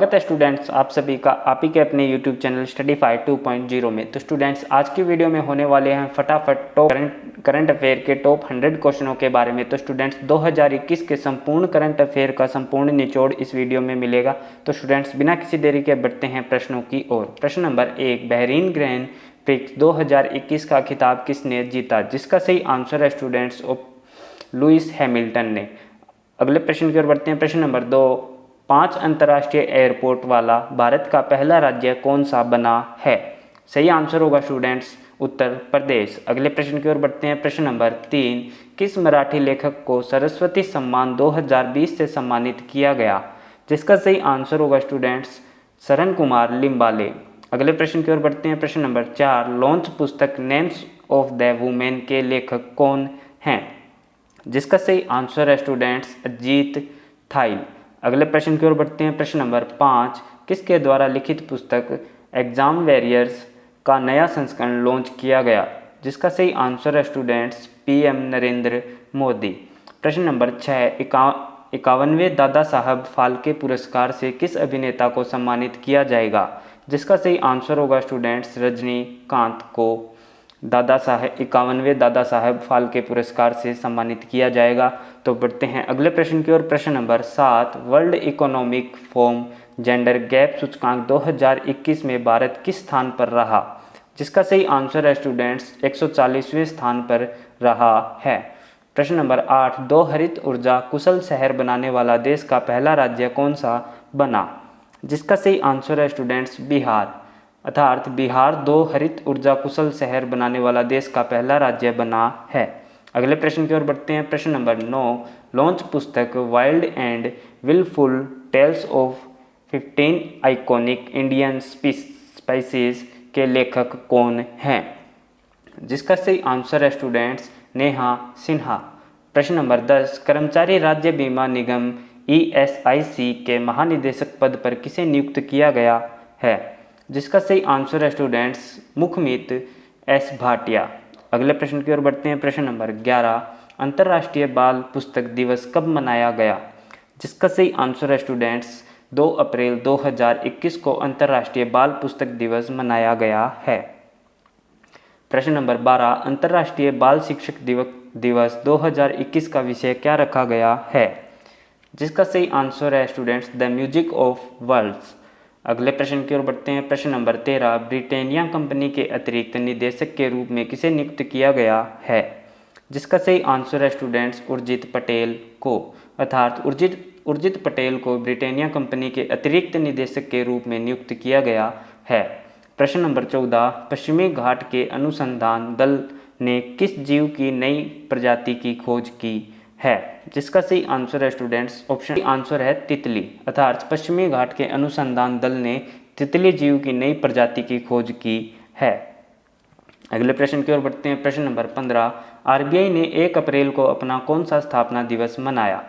स्वागत है स्टूडेंट्स आप सभी का आप ही के अपने YouTube चैनल स्टडीफाई 2.0 में। तो स्टूडेंट्स आज की वीडियो में होने वाले हैं फटाफट टॉप करंट अफेयर के टॉप 100 क्वेश्चनों के बारे में। तो स्टूडेंट्स 2021 के संपूर्ण करंट अफेयर का संपूर्ण निचोड़ इस वीडियो में मिलेगा। तो स्टूडेंट्स बिना किसी देरी के बढ़ते हैं प्रश्नों की ओर। प्रश्न नंबर 1, बहरीन ग्रैंड प्रिक्स 2021 का खिताब किसने जीता? जिसका सही आंसर है स्टूडेंट्स लुइस हैमिल्टन ने। अगले प्रश्न की ओर बढ़ते हैं। प्रश्न नंबर 2, 5 अंतर्राष्ट्रीय एयरपोर्ट वाला भारत का पहला राज्य कौन सा बना है? सही आंसर होगा स्टूडेंट्स उत्तर प्रदेश। अगले प्रश्न की ओर बढ़ते हैं। प्रश्न नंबर 3, किस मराठी लेखक को सरस्वती सम्मान 2020 से सम्मानित किया गया? जिसका सही आंसर होगा स्टूडेंट्स शरण कुमार लिम्बाले। अगले प्रश्न की ओर बढ़ते हैं। प्रश्न नंबर 4, लॉन्च पुस्तक नेम्स ऑफ द वुमेन के लेखक कौन हैं? जिसका सही आंसर है स्टूडेंट्स अजीत थाइल। अगले प्रश्न की ओर बढ़ते हैं। प्रश्न नंबर 5, किसके द्वारा लिखित पुस्तक एग्जाम वॉरियर्स का नया संस्करण लॉन्च किया गया? जिसका सही आंसर है स्टूडेंट्स PM नरेंद्र मोदी। प्रश्न नंबर 6, 51वें दादा साहब फाल्के पुरस्कार से किस अभिनेता को सम्मानित किया जाएगा? जिसका सही आंसर होगा स्टूडेंट्स रजनीकांत को 51वें दादा साहब फाल्के पुरस्कार से सम्मानित किया जाएगा। तो बढ़ते हैं अगले प्रश्न की ओर। प्रश्न number 7, world economic forum gender gap सूचकांक 2021 में भारत किस स्थान पर रहा? जिसका सही आंसर है स्टूडेंट्स 140वें स्थान पर रहा है। प्रश्न नंबर 8, 2 हरित ऊर्जा कुशल शहर बनाने वाला देश का पहला राज्य कौन सा बना? जिसका सही आंसर है स्टूडेंट्स बिहार। अर्थात बिहार 2 हरित ऊर्जा कुशल शहर बनाने वाला देश का पहला राज्य बना है। अगले प्रश्न की ओर बढ़ते हैं। प्रश्न नंबर 9, लॉन्च पुस्तक wild and wilful tales of 15 iconic Indian species के लेखक कौन हैं? जिसका सही आंसर है स्टूडेंट्स नेहा सिन्हा। प्रश्न नंबर 10, कर्मचारी राज्य बीमा निगम ESIC के महानिदेशक पद पर किसे नियुक्त किया गया है? जिसका सही आंसर है स्टूडेंट्स मुखमित S भाटिया। अगले प्रश्न की ओर बढ़ते हैं। प्रश्न नंबर 11, अंतर्राष्ट्रीय बाल पुस्तक दिवस कब मनाया गया? जिसका सही आंसर है स्टूडेंट्स 2 अप्रैल 2021 को अंतर्राष्ट्रीय बाल पुस्तक दिवस मनाया गया है। प्रश्न नंबर 12, अंतर्राष्ट्रीय बाल शिक्षक दिवस 2021 का विषय क्या रखा गया है? जिसका सही आंसर है students the music of words. अगले प्रश्न की ओर बढ़ते हैं। प्रश्न नंबर 13, ब्रिटानिया कंपनी के अतिरिक्त निदेशक के रूप में किसे नियुक्त किया गया है? जिसका सही आंसर है स्टूडेंट्स उर्जित पटेल को। अर्थात उर्जित पटेल को ब्रिटानिया कंपनी के अतिरिक्त निदेशक के रूप में नियुक्त किया गया है। प्रश्न नंबर 14, पश्चिमी घाट के अनुसंधान दल ने किस जीव की नई प्रजाति की खोज की है? जिसका सही आंसर है स्टूडेंट्स ऑप्शन आंसर है तितली। अर्थात पश्चिमी घाट के अनुसंधान दल ने तितली जीव की नई प्रजाति की खोज की है। अगले प्रश्न की ओर बढ़ते हैं। प्रश्न नंबर 15, RBI ने 1 अप्रैल को अपना कौन सा स्थापना दिवस मनाया?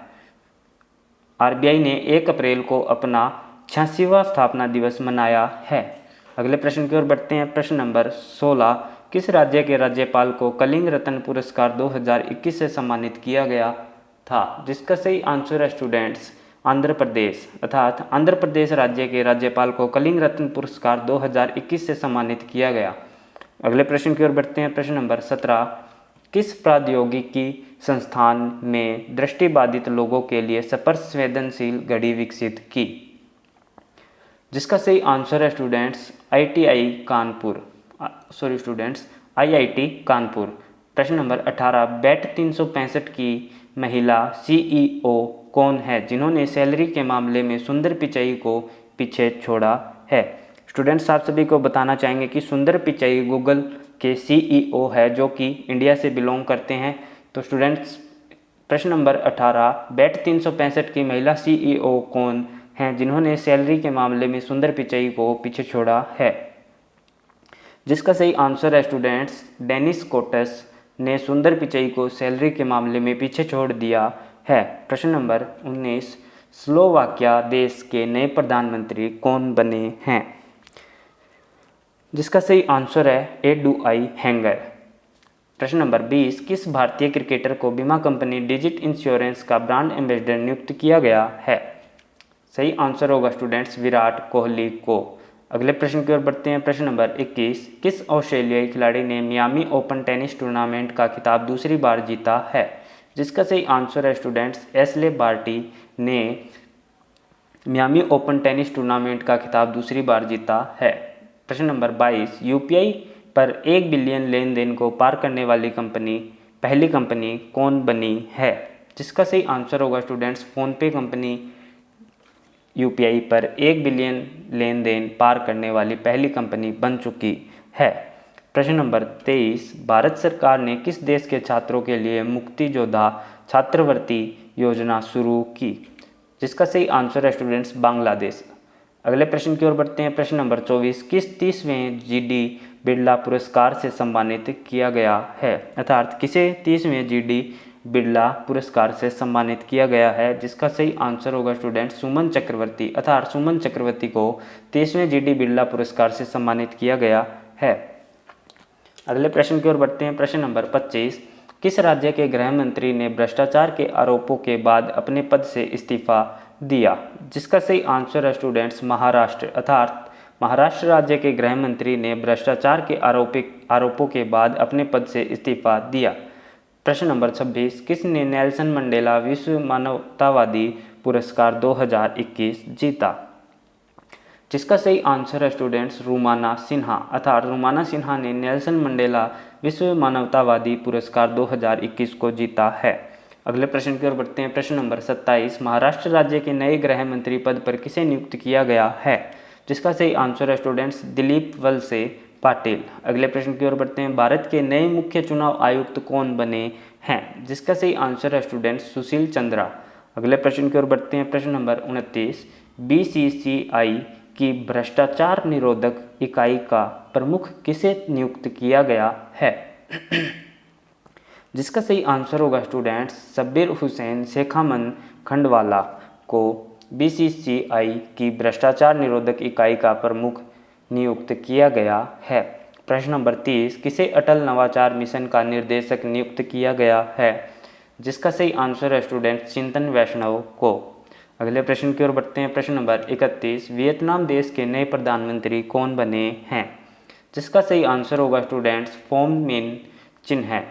RBI ने 1 अप्रैल को अपना 86वां स्थापना दिवस मनाया है। अगले प्रश्न की ओर बढ़ते हैं। प्रश्न नंबर 16, किस राज्य के राज्यपाल को कलिंग रत्न पुरस्कार 2021 से सम्मानित किया गया था? जिसका सही आंसर है स्टूडेंट्स आंध्र प्रदेश। अर्थात आंध्र प्रदेश राज्य के राज्यपाल को कलिंग रत्न पुरस्कार 2021 से सम्मानित किया गया। अगले प्रश्न की ओर बढ़ते हैं। प्रश्न नंबर 17, किस प्रौद्योगिकी संस्थान में दृष्टिबाधित लोगों के लिए स्पर्श संवेदनशील घड़ी विकसित की? जिसका सही आंसर है स्टूडेंट्स IIT कानपुर। प्रश्न नंबर 18, बैट 365 की महिला CEO कौन है जिन्होंने सैलरी के मामले में सुंदर पिचाई को पीछे छोड़ा है? स्टूडेंट्स आप सभी को बताना चाहेंगे कि सुंदर पिचाई गूगल के CEO है जो कि इंडिया से बिलोंग करते हैं। तो स्टूडेंट्स प्रश्न नंबर 18, बैट 365 की महिला CEO कौन हैं जिन्होंने सैलरी के मामले में सुंदर पिचाई को पीछे छोड़ा है? जिसका सही आंसर है स्टूडेंट्स डेनिस कोटस ने सुंदर पिचाई को सैलरी के मामले में पीछे छोड़ दिया है। प्रश्न नंबर 19, स्लोवाकिया देश के नए प्रधानमंत्री कौन बने हैं? जिसका सही आंसर है एडुआई हैंगर। प्रश्न नंबर 20, किस भारतीय क्रिकेटर को बीमा कंपनी डिजिट इंश्योरेंस का ब्रांड एम्बेसडर नियुक्त किया गया है? सही आंसर होगा स्टूडेंट्स विराट कोहली को। अगले प्रश्न की ओर बढ़ते हैं। प्रश्न नंबर 21, किस ऑस्ट्रेलियाई खिलाड़ी ने मियामी ओपन टेनिस टूर्नामेंट का खिताब दूसरी बार जीता है? जिसका सही आंसर है स्टूडेंट्स एशले बार्टी ने मियामी ओपन टेनिस टूर्नामेंट का खिताब दूसरी बार जीता है। प्रश्न नंबर 22, यूपीआई पर 1 बिलियन लेन देन को पार करने वाली पहली कंपनी कौन बनी है? जिसका सही आंसर होगा स्टूडेंट्स फ़ोनपे कंपनी यूपीआई पर 1 बिलियन लेन देन पार करने वाली पहली कंपनी बन चुकी है। प्रश्न नंबर 23, भारत सरकार ने किस देश के छात्रों के लिए मुक्ति योद्धा छात्रवृत्ति योजना शुरू की? जिसका सही आंसर है स्टूडेंट्स बांग्लादेश। अगले प्रश्न की ओर बढ़ते हैं। प्रश्न नंबर 24, किस 30वें जीडी बिरला पुरस्कार से सम्मानित किया गया है? अर्थात किसे 30वें जीडी बिरला पुरस्कार से सम्मानित किया गया है? जिसका सही आंसर होगा स्टूडेंट सुमन चक्रवर्ती। अर्थात सुमन चक्रवर्ती को 30वें जीडी बिरला पुरस्कार से सम्मानित किया गया है। अगले प्रश्न की ओर बढ़ते हैं। प्रश्न नंबर 25, किस राज्य के गृह मंत्री ने भ्रष्टाचार के आरोपों के बाद अपने पद से इस्तीफा दिया? जिसका सही आंसर है स्टूडेंट्स महाराष्ट्र। अर्थात महाराष्ट्र राज्य के गृह मंत्री ने भ्रष्टाचार के आरोपों के बाद अपने पद से इस्तीफा दिया। प्रश्न नंबर 26, किसने नेल्सन मंडेला विश्व मानवतावादी पुरस्कार 2021 जीता? जिसका सही आंसर है स्टूडेंट्स रूमाना सिन्हा। अर्थात रूमाना सिन्हा ने नेल्सन मंडेला विश्व मानवतावादी पुरस्कार 2021 को जीता है। अगले प्रश्न की ओर बढ़ते हैं। प्रश्न नंबर 27, महाराष्ट्र राज्य के नए गृह मंत्री पद पर किसे नियुक्त किया गया है? जिसका सही आंसर है स्टूडेंट्स दिलीप वलसे पाटिल। अगले प्रश्न की ओर बढ़ते हैं। भारत के नए मुख्य चुनाव आयुक्त कौन बने हैं? जिसका सही आंसर है स्टूडेंट्स सुशील चंद्रा। अगले प्रश्न की ओर बढ़ते हैं। प्रश्न नंबर 29, बीसीसीआई की भ्रष्टाचार निरोधक इकाई का प्रमुख किसे नियुक्त किया गया है? जिसका सही आंसर होगा स्टूडेंट्स शब्बीर हुसैन शेखामन खंडवाला को बीसीसीआई की भ्रष्टाचार निरोधक इकाई का प्रमुख नियुक्त किया गया है। प्रश्न नंबर 30, किसे अटल नवाचार मिशन का निर्देशक नियुक्त किया गया है? जिसका सही आंसर है स्टूडेंट चिंतन वैष्णव को। अगले प्रश्न की ओर बढ़ते हैं। प्रश्न नंबर 31, वियतनाम देश के नए प्रधानमंत्री कौन बने हैं? जिसका सही आंसर होगा स्टूडेंट्स फोम मिन चिन है।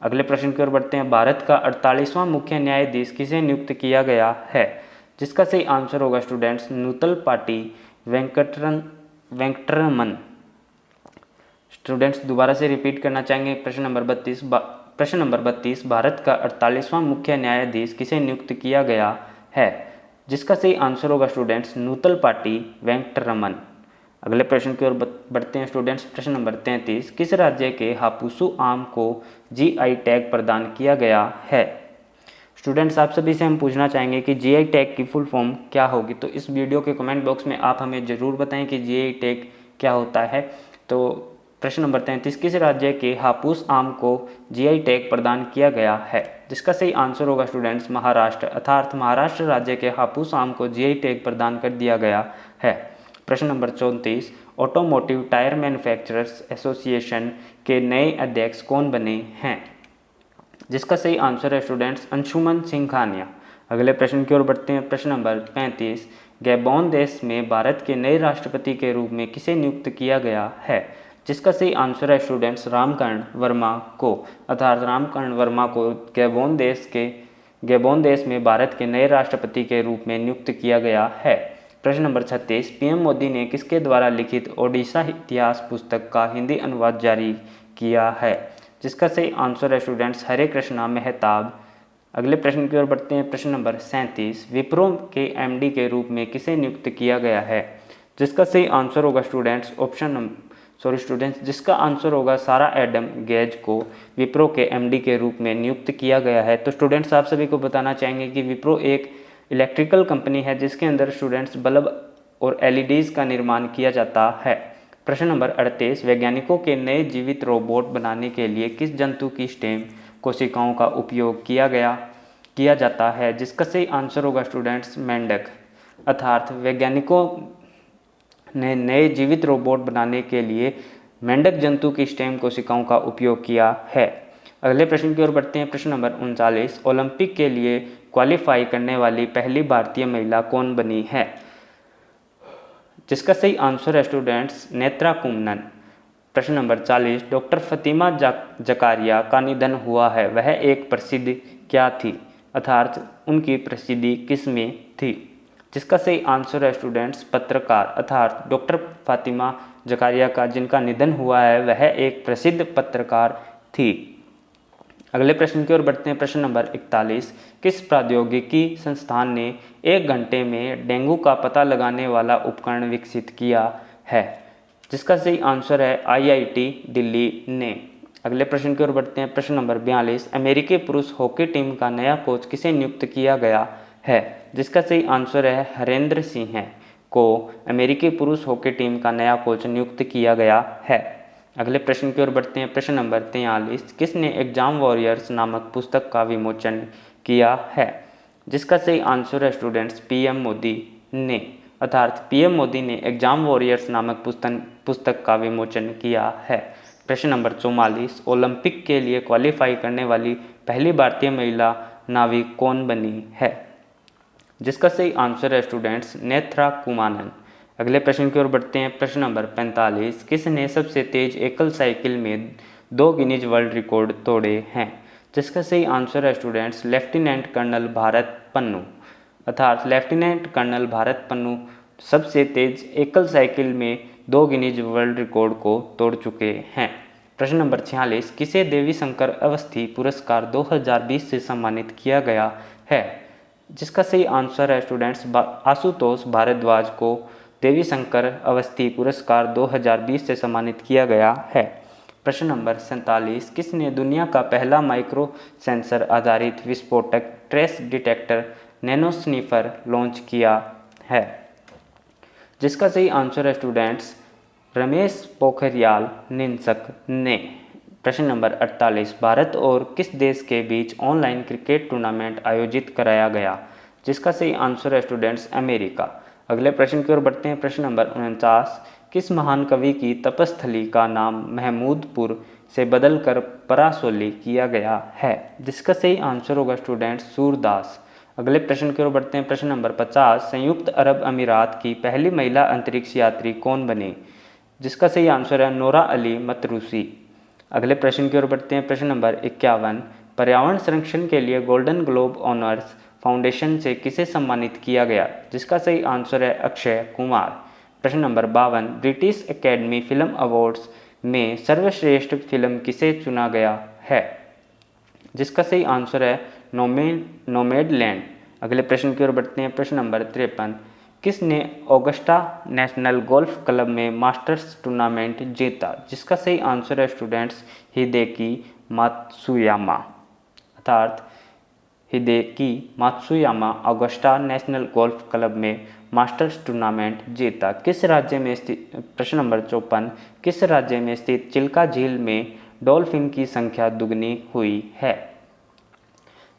अगले प्रश्न की ओर बढ़ते हैं। भारत का 48वां मुख्य न्यायाधीश किसे नियुक्त किया गया है? जिसका सही आंसर होगा स्टूडेंट्स नूतल पाटी वेंकटरमन। स्टूडेंट्स दोबारा से रिपीट करना चाहेंगे। प्रश्न नंबर 32, भारत का 48वां मुख्य न्यायाधीश किसे नियुक्त किया गया है? जिसका सही आंसर होगा स्टूडेंट्स नूतल पाटी वेंकटरमन। अगले प्रश्न की ओर बढ़ते हैं स्टूडेंट्स। प्रश्न नंबर 33, किस राज्य के हापुसु आम को जीआई टैग प्रदान किया गया है? स्टूडेंट्स आप सभी से हम पूछना चाहेंगे कि जीआई टैग की फुल फॉर्म क्या होगी। तो इस वीडियो के कमेंट बॉक्स में आप हमें ज़रूर बताएं कि जीआई टैग क्या होता है। तो प्रश्न नंबर 33, किस राज्य के हापुस आम को जीआई टैग प्रदान किया गया है? जिसका सही आंसर होगा स्टूडेंट्स महाराष्ट्र। अर्थात महाराष्ट्र राज्य के हापुस आम को जीआई टैग प्रदान कर दिया गया है। प्रश्न number 34, automotive tyre manufacturers association के नए अध्यक्ष कौन बने हैं? जिसका सही आंसर है स्टूडेंट्स अंशुमन सिंघानिया। अगले प्रश्न की ओर बढ़ते हैं। प्रश्न नंबर 35, गैबोन देश में भारत के नए राष्ट्रपति के रूप में किसे नियुक्त किया गया है? जिसका सही आंसर है स्टूडेंट्स रामकरण वर्मा को। अर्थात रामकरण वर्मा को गैबोन देश में भारत के नए राष्ट्रपति के रूप में नियुक्त किया गया है। प्रश्न नंबर 36, पीएम मोदी ने किसके द्वारा लिखित ओडिशा इतिहास पुस्तक का हिंदी अनुवाद जारी किया है? जिसका सही आंसर है स्टूडेंट्स हरे कृष्णा मेहताब। अगले प्रश्न की ओर बढ़ते हैं। प्रश्न नंबर 37, विप्रो के एमडी के रूप में किसे नियुक्त किया गया है? जिसका सही आंसर होगा जिसका आंसर होगा सारा एडम गेज को विप्रो के एमडी के रूप में नियुक्त किया गया है। तो स्टूडेंट्स आप सभी को बताना चाहेंगे कि विप्रो एक इलेक्ट्रिकल कंपनी है जिसके अंदर स्टूडेंट्स बल्ब और एलईडीज़ का निर्माण किया जाता है। प्रश्न नंबर 38, वैज्ञानिकों के नए जीवित रोबोट बनाने के लिए किस जंतु की स्टेम कोशिकाओं का उपयोग किया जाता है? जिसका सही आंसर होगा स्टूडेंट्स मेंढक। अर्थात वैज्ञानिकों ने नए जीवित रोबोट बनाने के लिए मेंढक जंतु की स्टेम कोशिकाओं का उपयोग किया है। अगले प्रश्न की ओर बढ़ते हैं। प्रश्न नंबर 39, ओलंपिक के लिए क्वालिफाई करने वाली पहली भारतीय महिला कौन बनी है? जिसका सही आंसर है स्टूडेंट्स नेत्रा कुम्मनन। प्रश्न नंबर 40, डॉक्टर फतिमा जकारिया का निधन हुआ है, वह एक प्रसिद्ध क्या थी? अर्थात उनकी प्रसिद्धि किस में थी? जिसका सही आंसर है स्टूडेंट्स पत्रकार। अर्थात डॉक्टर फातिमा जकारिया का जिनका निधन हुआ है वह एक प्रसिद्ध पत्रकार थी। अगले प्रश्न की ओर बढ़ते हैं। प्रश्न नंबर 41, किस प्रौद्योगिकी संस्थान ने 1 घंटे में डेंगू का पता लगाने वाला उपकरण विकसित किया है? जिसका सही आंसर है IIT दिल्ली ने। अगले प्रश्न की ओर बढ़ते हैं। प्रश्न नंबर 42, अमेरिकी पुरुष हॉकी टीम का नया कोच किसे नियुक्त किया गया है? जिसका सही आंसर है हरेंद्र सिंह को अमेरिकी पुरुष हॉकी टीम का नया कोच नियुक्त किया गया है। अगले प्रश्न की ओर बढ़ते हैं। प्रश्न नंबर 43, किसने एग्जाम वॉरियर्स नामक पुस्तक का विमोचन किया है? जिसका सही आंसर है स्टूडेंट्स PM मोदी ने। अर्थात PM मोदी ने एग्जाम वॉरियर्स नामक पुस्तक का विमोचन किया है। प्रश्न नंबर 44, ओलंपिक के लिए क्वालिफाई करने वाली पहली भारतीय महिला नाविक कौन बनी है? जिसका सही आंसर है स्टूडेंट्स नेत्रा कुम्मनन। अगले प्रश्न की ओर बढ़ते हैं। प्रश्न नंबर 45, किसने सबसे तेज एकल साइकिल में 2 गिनीज वर्ल्ड रिकॉर्ड तोड़े हैं? जिसका सही आंसर है students lieutenant colonel Bharat Pannu. अर्थात लेफ्टिनेंट कर्नल भारत पन्नू सबसे तेज एकल साइकिल में 2 गिनीज वर्ल्ड रिकॉर्ड को तोड़ चुके हैं। प्रश्न नंबर 46, किसे देवी शंकर अवस्थी पुरस्कार 2020 से सम्मानित किया गया है? जिसका सही आंसर है स्टूडेंट्स आशुतोष भारद्वाज को देवी शंकर अवस्थी पुरस्कार 2020 से सम्मानित किया गया है। प्रश्न नंबर 47, किसने दुनिया का पहला माइक्रो सेंसर आधारित विस्फोटक trace detector nano sniffer launch किया है? जिसका सही आंसर है स्टूडेंट्स रमेश पोखरियाल निशंक ने। प्रश्न नंबर 48, भारत और किस देश के बीच ऑनलाइन क्रिकेट टूर्नामेंट आयोजित कराया गया? जिसका सही आंसर है स्टूडेंट्स अमेरिका। अगले प्रश्न की ओर बढ़ते हैं। प्रश्न नंबर 49, किस महान कवि की तपस्थली का नाम महमूदपुर से बदलकर परासोली किया गया है? जिसका सही आंसर होगा स्टूडेंट्स सूरदास। अगले प्रश्न की ओर बढ़ते हैं। प्रश्न नंबर 50, संयुक्त अरब अमीरात की पहली महिला अंतरिक्ष यात्री कौन बनी? जिसका सही आंसर है नोरा अली मतरूसी। अगले प्रश्न की ओर बढ़ते हैं। प्रश्न नंबर 51, पर्यावरण संरक्षण के लिए गोल्डन ग्लोब ऑनर्स फाउंडेशन से किसे सम्मानित किया गया? जिसका सही आंसर है अक्षय कुमार। प्रश्न number 52, British academy film awards में सर्वश्रेष्ठ फिल्म किसे चुना गया है? जिसका सही आंसर है नोमैडलैंड। अगले प्रश्न की ओर बढ़ते हैं। प्रश्न नंबर 53, किसने ऑगस्टा नेशनल गोल्फ क्लब में मास्टर्स टूर्नामेंट जीता? जिसका सही आंसर है स्टूडेंट्स हिदेकी मात्सुयामा। अर्थात Hideki Matsuyama Augusta National Golf Club में मास्टर्स टूर्नामेंट जीता। किस राज्य में स्थित प्रश्न नंबर 54, किस राज्य में स्थित चिल्का झील में डॉल्फिन की संख्या दुगनी हुई है?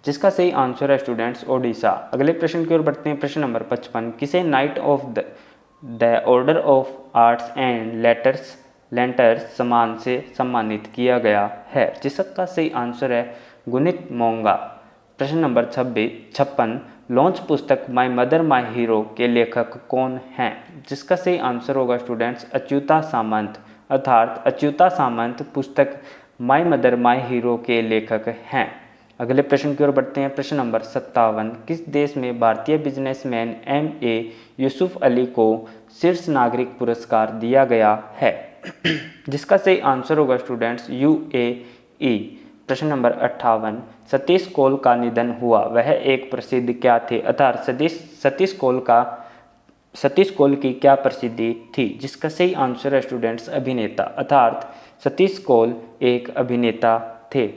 जिसका सही आंसर है स्टूडेंट्स ओडिशा। अगले प्रश्न की ओर बढ़ते हैं। प्रश्न नंबर 55, किसे night of the order of arts and letters सम्मान से सम्मानित किया गया है? जिसका सही आंसर है गुनित मोंगा। प्रश्न नंबर 56, लॉन्च पुस्तक माय मदर माय हीरो के लेखक कौन हैं? जिसका सही आंसर होगा स्टूडेंट्स अच्युता सामंत। अर्थात अच्युता सामंत पुस्तक माय मदर माय हीरो के लेखक हैं। अगले प्रश्न की ओर बढ़ते हैं। प्रश्न नंबर 57, किस देश में भारतीय बिजनेसमैन MA यूसुफ अली को शीर्ष नागरिक पुरस्कार दिया गया है? जिसका सही आंसर होगा स्टूडेंट्स UAE। प्रश्न नंबर 58, सतीश कौल का निधन हुआ, वह एक प्रसिद्ध क्या थे? अर्थात सतीश कौल की क्या प्रसिद्धि थी? जिसका सही आंसर है स्टूडेंट्स अभिनेता। अर्थात सतीश कौल एक अभिनेता थे।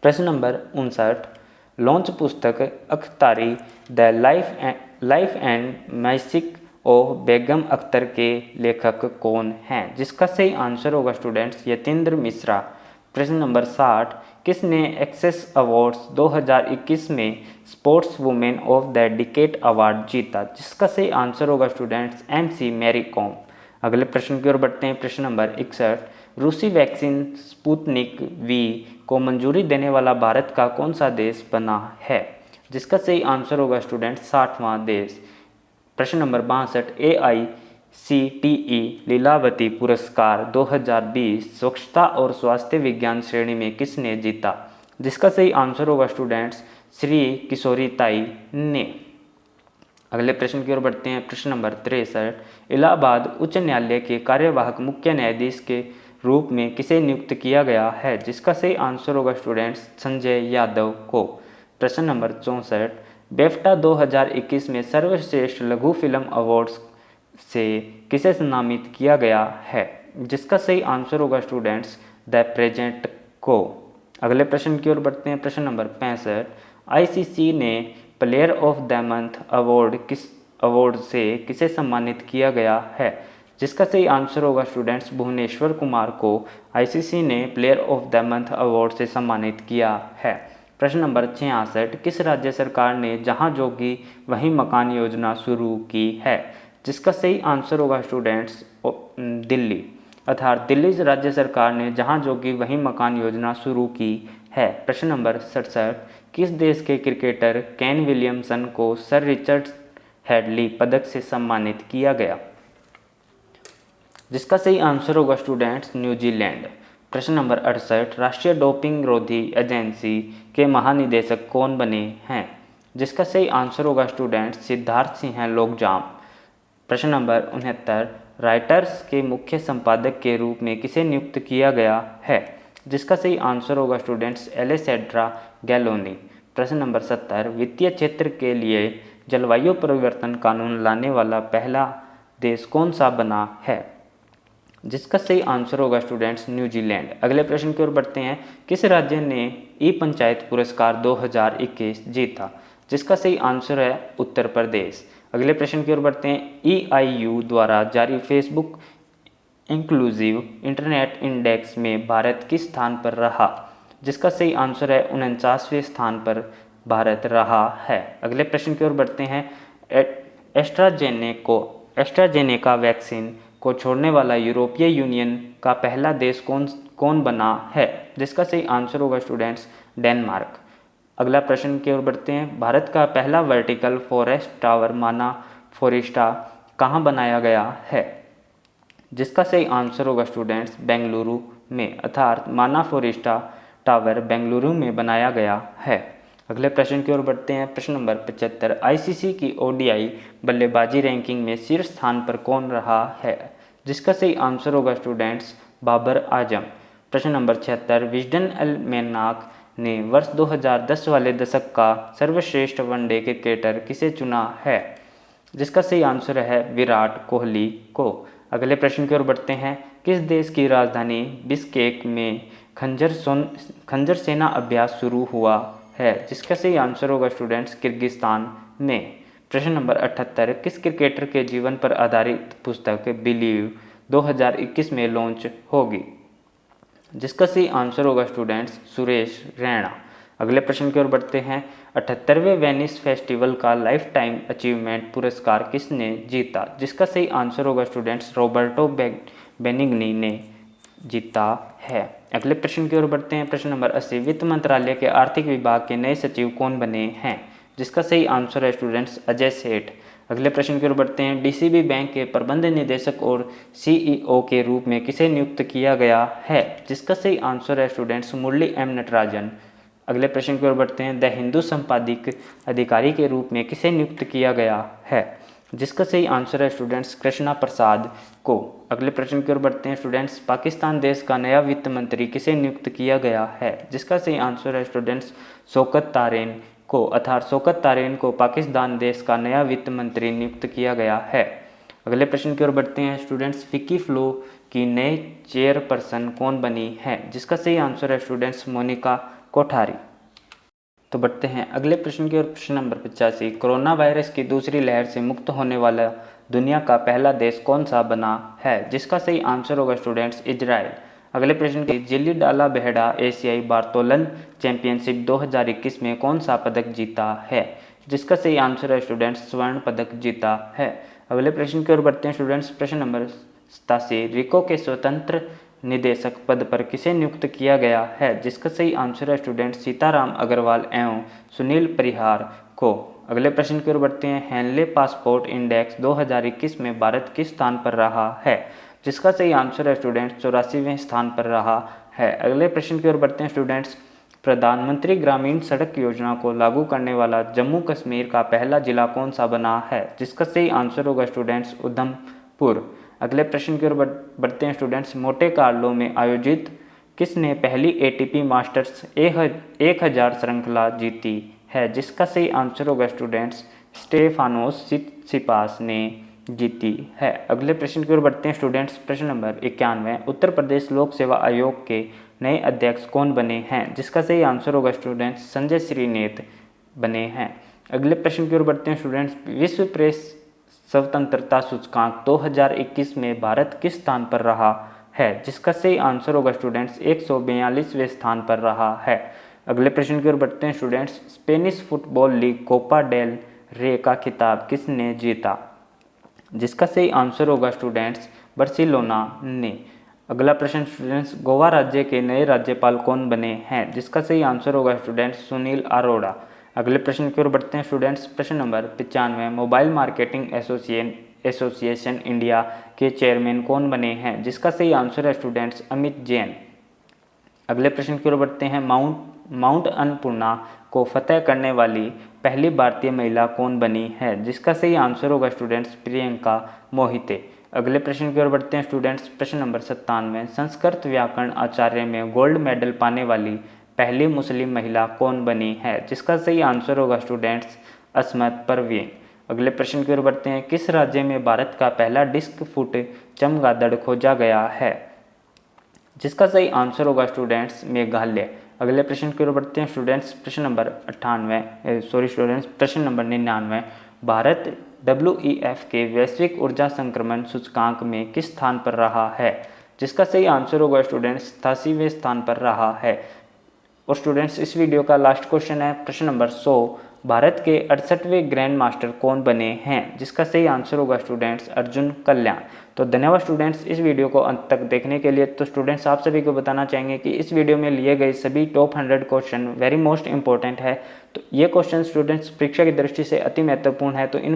प्रश्न नंबर 59, लॉन्च पुस्तक Akhtari the life and magic of Begum Akhtar के लेखक कौन हैं? जिसका सही आंसर होगा स्टूडेंट्स यतेंद्र मिश्रा। प्रश्न नंबर 60, किसने एक्सेस अवार्ड्स 2021 में sports women of the decade award जीता? जिसका सही आंसर होगा स्टूडेंट्स MC मैरी कॉम। अगले प्रश्न की ओर बढ़ते हैं। प्रश्न नंबर 61, रूसी वैक्सीन स्पुतनिक V को मंजूरी देने वाला भारत का कौन सा देश बना है? जिसका सही आंसर होगा स्टूडेंट 60वां देश। प्रश्न नंबर 62, AICTE लीलावती पुरस्कार 2020 स्वच्छता और स्वास्थ्य विज्ञान श्रेणी में किसने जीता? जिसका सही आंसर होगा स्टूडेंट्स श्री किशोरी ताई ने। अगले प्रश्न की ओर बढ़ते हैं। प्रश्न नंबर 63, इलाहाबाद उच्च न्यायालय के कार्यवाहक मुख्य न्यायाधीश के रूप में किसे नियुक्त किया गया है? जिसका सही आंसर होगा स्टूडेंट्स संजय यादव को। प्रश्न नंबर 64, बेफ्टा 2021 में सर्वश्रेष्ठ लघु फिल्म अवार्ड्स से किसे सम्मानित किया गया है? जिसका सही आंसर होगा स्टूडेंट्स द प्रेजेंट को। अगले प्रश्न की ओर बढ़ते हैं। प्रश्न नंबर 65, ICC ने player of the month award से किसे सम्मानित किया गया है? जिसका सही आंसर होगा स्टूडेंट्स भुवनेश्वर कुमार को ICC ने player of the month award से सम्मानित किया है। प्रश्न नंबर 66, किस राज्य सरकार ने जहां जोगी वहीं मकान योजना शुरू की है? जिसका सही आंसर होगा स्टूडेंट्स दिल्ली, अर्थात दिल्ली राज्य सरकार ने जहां जोगी वहीं मकान योजना शुरू की है। प्रश्न नंबर 67, किस देश के क्रिकेटर केन विलियमसन को सर रिचर्ड हेडली पदक से सम्मानित किया गया? जिसका सही आंसर होगा स्टूडेंट्स न्यूजीलैंड। प्रश्न नंबर 68, राष्ट्रीय डोपिंग रोधी एजेंसी के महानिदेशक कौन बने हैं? जिसका सही आंसर होगा स्टूडेंट्स सिद्धार्थ सिंह लोकजाम। प्रश्न नंबर 69, राइटर्स के मुख्य संपादक के रूप में किसे नियुक्त किया गया है? जिसका सही आंसर होगा स्टूडेंट्स एलेसेड्रा गैलोनी। प्रश्न नंबर 70, वित्तीय क्षेत्र के लिए जलवायु परिवर्तन कानून लाने वाला पहला देश कौन सा बना है? जिसका सही आंसर होगा स्टूडेंट्स न्यूजीलैंड। अगले प्रश्न की ओर बढ़ते हैं। किस राज्य ने ई पंचायत पुरस्कार 2021 जीता? जिसका सही आंसर है उत्तर प्रदेश। अगले प्रश्न की ओर बढ़ते हैं। EIU द्वारा जारी फेसबुक इंक्लूसिव इंटरनेट इंडेक्स में भारत किस स्थान पर रहा? जिसका सही आंसर है 49वें स्थान पर भारत रहा है। अगले प्रश्न की ओर बढ़ते हैं। एस्ट्राजेनेका वैक्सीन को छोड़ने वाला यूरोपीय यूनियन का पहला देश कौन बना है? जिसका सही आंसर होगा स्टूडेंट्स डेनमार्क। अगला प्रश्न की ओर बढ़ते हैं। भारत का पहला वर्टिकल फॉरेस्ट टावर माना फोरेस्टा कहाँ बनाया गया है? जिसका सही आंसर होगा स्टूडेंट्स बेंगलुरु में, अर्थात माना फोरेस्टा टावर बेंगलुरु में बनाया गया है। अगले प्रश्न की ओर बढ़ते हैं। प्रश्न नंबर 75, ICC की ODI बल्लेबाजी रैंकिंग में शीर्ष स्थान पर कौन रहा है? जिसका सही आंसर होगा स्टूडेंट्स बाबर आजम। प्रश्न नंबर 76, विजडन एल्मेनाक ने वर्ष 2010 वाले दशक का सर्वश्रेष्ठ वनडे क्रिकेटर किसे चुना है? जिसका सही आंसर है विराट कोहली को। अगले प्रश्न की ओर बढ़ते हैं। किस देश की राजधानी बिश्केक में खंजर सेना अभ्यास शुरू हुआ है? जिसका सही आंसर होगा स्टूडेंट्स किर्गिस्तान में। प्रश्न नंबर 78, किस क्रिकेटर के जीवन पर आधारित पुस्तक बिलीव 2021 में लॉन्च होगी? जिसका सही आंसर होगा स्टूडेंट्स सुरेश रैना। अगले प्रश्न की ओर बढ़ते हैं। 78वें वेनिस फेस्टिवल का लाइफ टाइम अचीवमेंट पुरस्कार किसने जीता? जिसका सही आंसर होगा स्टूडेंट्स रॉबर्टो बेनिग्नी ने जीता है। अगले प्रश्न की ओर बढ़ते हैं। प्रश्न नंबर 80, वित्त मंत्रालय के आर्थिक विभाग के नए सचिव कौन बने हैं? जिसका सही आंसर है स्टूडेंट्स अजय सेठ। अगले प्रश्न की ओर बढ़ते हैं। DCB बैंक के प्रबंध निदेशक और CEO के रूप में किसे नियुक्त किया गया है? जिसका सही आंसर है स्टूडेंट्स मुरली M नटराजन। अगले प्रश्न की ओर बढ़ते हैं। द हिंदू संपादक अधिकारी के रूप में किसे नियुक्त किया गया है? जिसका सही आंसर है स्टूडेंट्स कृष्णा प्रसाद को। अगले प्रश्न की ओर बढ़ते हैं स्टूडेंट्स। पाकिस्तान देश का नया वित्त मंत्री किसे नियुक्त किया गया है? जिसका सही आंसर है स्टूडेंट्स शौकत तारेन को, अर्थात शौकत तारेन को पाकिस्तान देश का नया वित्त मंत्री नियुक्त किया गया है। अगले प्रश्न की ओर बढ़ते हैं स्टूडेंट्स। फिक्की फ्लो की नए चेयरपर्सन कौन बनी है? जिसका सही आंसर है स्टूडेंट्स मोनिका कोठारी। तो बढ़ते हैं अगले प्रश्न की ओर। प्रश्न नंबर 85, कोरोना वायरस की दूसरी लहर से मुक्त होने वाला दुनिया का पहला देश कौन सा बना है? जिसका सही आंसर होगा स्टूडेंट्स इजराइल। अगले प्रश्न की, जिली डाला बेहड़ा एशियाई बार्तोलन चैंपियनशिप 2021 में कौन सा पदक जीता है? जिसका सही आंसर है स्टूडेंट्स स्वर्ण पदक जीता है। अगले प्रश्न की ओर बढ़ते हैं स्टूडेंट्स। प्रश्न नंबर 87, रिको के स्वतंत्र निदेशक पद पर किसे नियुक्त किया गया है, जिसका सही आंसर है स्टूडेंट सीताराम अग्रवाल एवं सुनील परिहार को। अगले प्रश्न की ओर बढ़ते हैं। हेनले पासपोर्ट इंडेक्स 2021 में भारत किस स्थान पर रहा है, जिसका सही आंसर है स्टूडेंट्स 84वें स्थान पर रहा है। अगले प्रश्न की ओर बढ़ते हैं स्टूडेंट्स। प्रधानमंत्री ग्रामीण सड़क योजना को लागू करने वाला जम्मू कश्मीर का पहला जिला कौन सा बना है, जिसका सही आंसर होगा स्टूडेंट्स उधमपुर। अगले प्रश्न की ओर बढ़ते हैं स्टूडेंट्स। मोटे कार्लो में आयोजित किसने पहली एटीपी मास्टर्स 1000 श्रृंखला जीती है, जिसका सही आंसर होगा स्टूडेंट्स स्टेफानोस सिटसिपास ने जीती है। अगले प्रश्न की ओर बढ़ते हैं स्टूडेंट्स। प्रश्न नंबर 91। उत्तर प्रदेश लोक सेवा आयोग के नए अध्यक्ष कौन बने हैं, जिसका सही आंसर होगा स्टूडेंट्स संजय श्रीनेत बने हैं। अगले प्रश्न की ओर बढ़ते हैं स्टूडेंट्स। विश्व प्रेस स्वतंत्रता सूचकांक 2021 में भारत किस स्थान पर रहा है, जिसका सही आंसर होगा स्टूडेंट्स 142वें स्थान पर रहा है। अगले प्रश्न की ओर बढ़ते हैं students. Spanish football league Copa del Rey का खिताब किसने जीता, जिसका सही आंसर होगा स्टूडेंट्स बार्सिलोना ने। अगला प्रश्न स्टूडेंट्स। गोवा राज्य के नए राज्यपाल कौन बने हैं, जिसका सही आंसर होगा स्टूडेंट्स सुनील अरोड़ा। अगले प्रश्न की ओर बढ़ते हैं स्टूडेंट्स। प्रश्न number 95। Mobile marketing association India के चेयरमैन कौन बने हैं, जिसका सही आंसर है स्टूडेंट्स अमित जैन। अगले प्रश्न की ओर बढ़ते हैं। माउंट अन्नपूर्णा को फतेह करने वाली पहली भारतीय महिला कौन बनी है, जिसका सही आंसर होगा स्टूडेंट्स प्रियंका मोहिते। अगले प्रश्न की ओर बढ़ते हैं स्टूडेंट्स। प्रश्न नंबर 97। संस्कृत व्याकरण आचार्य में गोल्ड मेडल पाने वाली पहली मुस्लिम महिला कौन बनी है, जिसका सही आंसर होगा स्टूडेंट्स अस्मत परवीन। अगले प्रश्न की ओर बढ़ते हैं। किस राज्य में भारत का पहला डिस्क फुट चमगादड़ खोजा गया है, जिसका सही आंसर होगा स्टूडेंट्स मेघालय। अगले प्रश्न की ओर बढ़ते हैं स्टूडेंट्स। प्रश्न नंबर 99। भारत WEF के वैश्विक ऊर्जा संक्रमण सूचकांक में किस स्थान पर रहा है, जिसका सही आंसर होगा स्टूडेंट्स 87वें स्थान पर रहा है। और स्टूडेंट्स इस वीडियो का लास्ट क्वेश्चन है प्रश्न नंबर 100। भारत के 68वें ग्रैंड मास्टर कौन बने हैं, जिसका सही आंसर होगा स्टूडेंट्स अर्जुन कल्याण। तो धन्यवाद स्टूडेंट्स इस वीडियो को अंत तक देखने के लिए। तो स्टूडेंट्स आप सभी को बताना चाहेंगे कि इस वीडियो में लिए गए सभी top 100 question very most important है। तो ये क्वेश्चन स्टूडेंट्स परीक्षा की दृष्टि से अति महत्वपूर्ण है, तो इन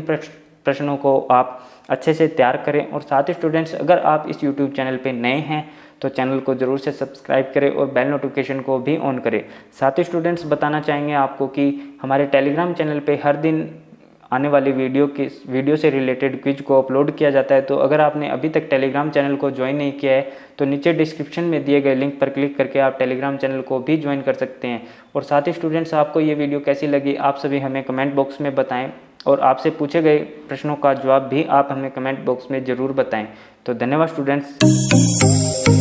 प्रश्नों को आप अच्छे से तैयार करें। और साथ ही स्टूडेंट्स अगर आप इस यूट्यूब चैनल पर नए हैं तो चैनल को ज़रूर से सब्सक्राइब करें और बेल नोटिफिकेशन को भी ऑन करें। साथ ही स्टूडेंट्स बताना चाहेंगे आपको कि हमारे टेलीग्राम चैनल पे हर दिन आने वाली वीडियो से रिलेटेड क्विज को अपलोड किया जाता है। तो अगर आपने अभी तक टेलीग्राम चैनल को ज्वाइन नहीं किया है तो नीचे डिस्क्रिप्शन में दिए गए लिंक पर क्लिक करके आप टेलीग्राम चैनल को भी ज्वाइन कर सकते हैं। और साथ ही स्टूडेंट्स आपको ये वीडियो कैसी लगी आप सभी हमें कमेंट बॉक्स में बताएं, और आपसे पूछे गए प्रश्नों का जवाब भी आप हमें कमेंट बॉक्स में ज़रूर बताएं। तो धन्यवाद स्टूडेंट्स।